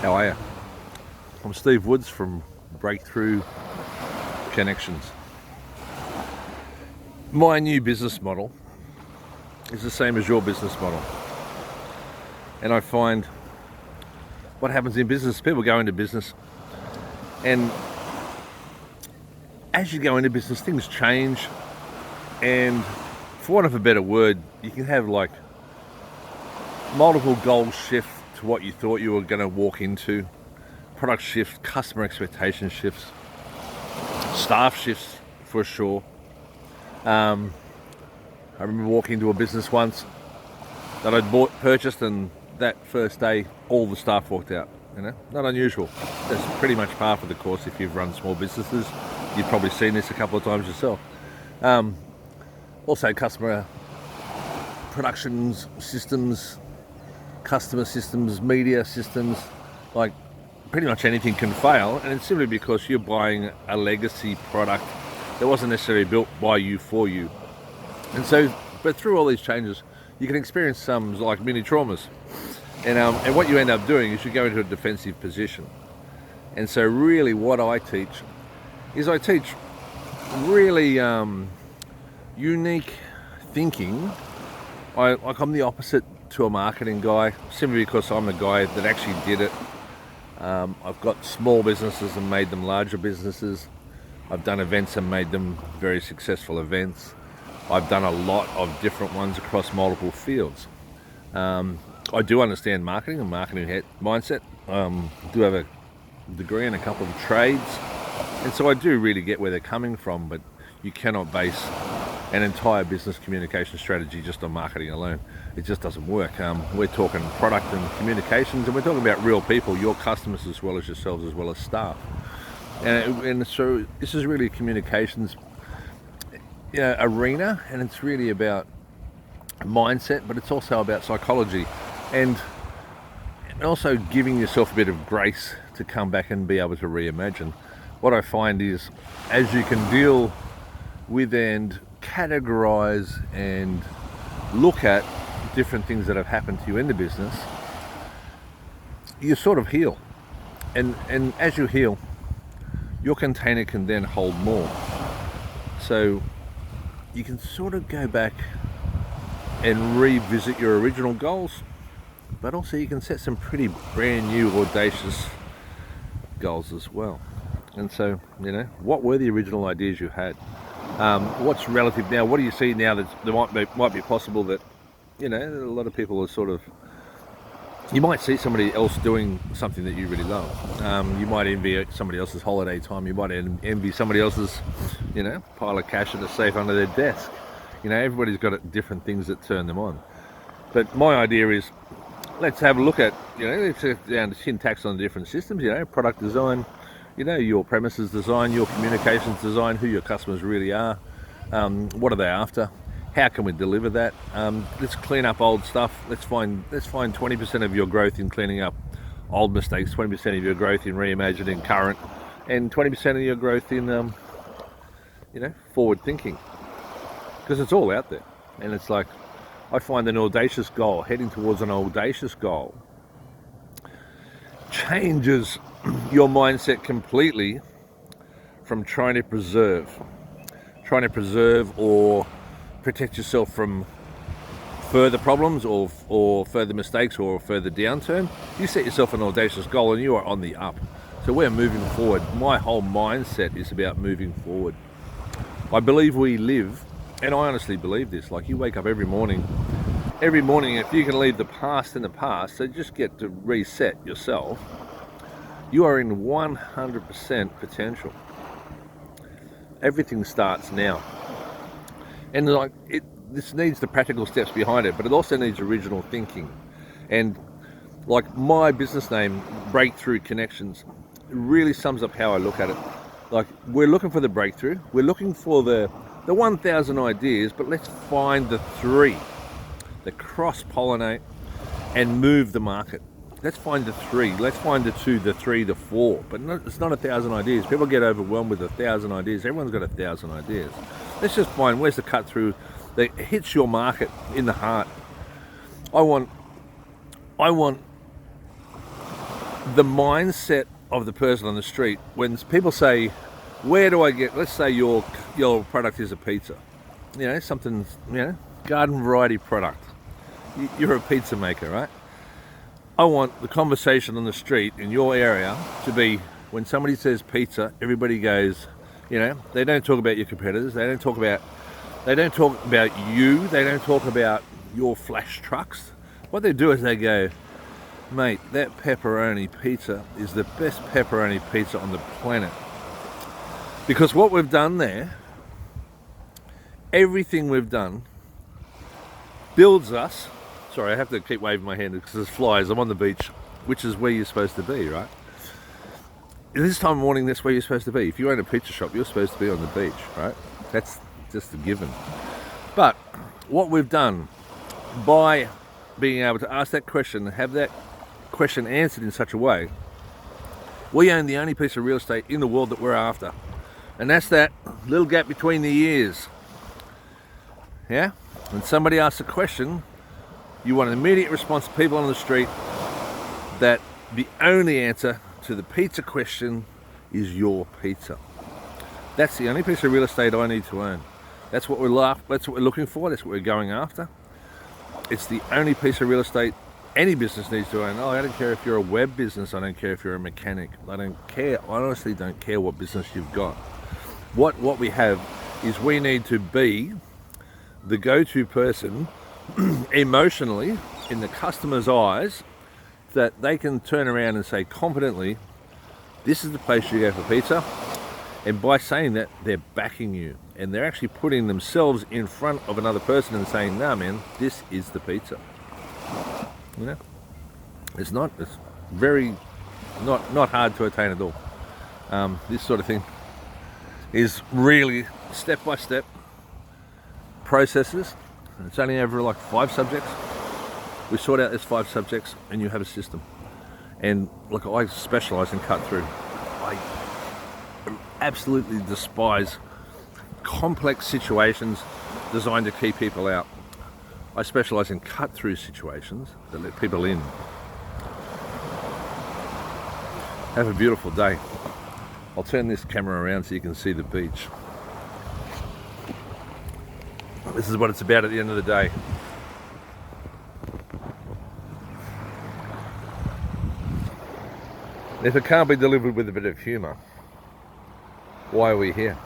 How are you? I'm Steve Woods from Breakthrough Connections. My new business model is the same as your business model. And I find what happens in business, people go into business, and as you go into business, things change. And for want of a better word, you can have like multiple goals shift to what you thought you were going to walk into. Product shifts, customer expectation shifts, staff shifts for sure. I remember walking into a business once that I'd purchased, and that first day all the staff walked out. Not unusual. That's pretty much par for the course if you've run small businesses. You've probably seen this a couple of times yourself. Also customer productions systems, customer systems, media systems, like pretty much anything can fail, and it's simply because you're buying a legacy product that wasn't necessarily built by you for you. And so, but through all these changes, you can experience some like mini traumas, and what you end up doing is you go into a defensive position. And so really what I teach is really unique thinking. I'm the opposite to a marketing guy, simply because I'm the guy that actually did it. I've got small businesses and made them larger businesses. I've done events and made them very successful events. I've done a lot of different ones across multiple fields. I do understand marketing and marketing mindset. I do have a degree in a couple of trades, and so I do really get where they're coming from, but you cannot base an entire business communication strategy just on marketing alone. It just doesn't work. We're talking product and communications, and we're talking about real people, your customers as well as yourselves, as well as staff. And so this is really a communications arena, and it's really about mindset, but it's also about psychology, and also giving yourself a bit of grace to come back and be able to reimagine. What I find is, as you can deal with and categorize and look at different things that have happened to you in the business, you sort of heal. And as you heal, your container can then hold more. So you can sort of go back and revisit your original goals, but also you can set some pretty brand new audacious goals as well. And so, what were the original ideas you had? What's relative now? What do you see now that there might be possible that, a lot of people are sort of, you might see somebody else doing something that you really love. You might envy somebody else's holiday time. You might envy somebody else's, pile of cash in a safe under their desk. Everybody's got different things that turn them on. But my idea is, let's have a look at, let's get down to syntax on the different systems, product design, your premises design, your communications design, who your customers really are, what are they after, how can we deliver that, let's clean up old stuff, let's find 20% of your growth in cleaning up old mistakes, 20% of your growth in reimagining current, and 20% of your growth in, forward thinking, because it's all out there. And it's like, I find an audacious goal, heading towards an audacious goal, changes your mindset completely from trying to preserve or protect yourself from further problems or further mistakes or further downturn. You set yourself an audacious goal and you are on the up. So we're moving forward. My whole mindset is about moving forward. I believe we live, and I honestly believe this, like you wake up every morning, if you can leave the past in the past, so just get to reset yourself, you are in 100% potential. Everything starts now. And this needs the practical steps behind it, but it also needs original thinking. And like my business name, Breakthrough Connections, really sums up how I look at it. Like, we're looking for the breakthrough, we're looking for the 1,000 ideas, but let's find the 3 that cross-pollinate and move the market. Let's find the 3, let's find the 2, the 3, the 4, but it's not 1,000 ideas. People get overwhelmed with 1,000 ideas. Everyone's got 1,000 ideas. Let's just find where's the cut through that hits your market in the heart. I want the mindset of the person on the street, when people say, where do I get, let's say your product is a pizza, something, garden variety product. You're a pizza maker, right? I want the conversation on the street in your area to be, when somebody says pizza, everybody goes, they don't talk about your competitors, they don't talk about you, they don't talk about your flash trucks. What they do is they go, mate, that pepperoni pizza is the best pepperoni pizza on the planet. Because what we've done there, everything we've done builds us. Sorry, I have to keep waving my hand because there's flies. I'm on the beach, which is where you're supposed to be, right? This time of morning, that's where you're supposed to be. If you own a pizza shop, you're supposed to be on the beach, right? That's just a given. But what we've done by being able to ask that question and have that question answered in such a way, we own the only piece of real estate in the world that we're after. And that's that little gap between the ears. Yeah? When somebody asks a question, you want an immediate response to people on the street that the only answer to the pizza question is your pizza. That's the only piece of real estate I need to own. That's what we're looking for, that's what we're going after. It's the only piece of real estate any business needs to own. I don't care if you're a web business, I don't care if you're a mechanic, I honestly don't care what business you've got. What we have is we need to be the go-to person emotionally in the customer's eyes, that they can turn around and say confidently, this is the place you go for pizza. And by saying that, they're backing you, and they're actually putting themselves in front of another person and saying, nah man, this is the pizza. It's very not hard to attain at all. This sort of thing is really step-by-step processes. It's only over like 5 subjects. We sort out these 5 subjects and you have a system. And look, I specialise in cut through. I absolutely despise complex situations designed to keep people out. I specialise in cut through situations that let people in. Have a beautiful day. I'll turn this camera around so you can see the beach. This is what it's about at the end of the day. If it can't be delivered with a bit of humour, why are we here?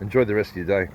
Enjoy the rest of your day.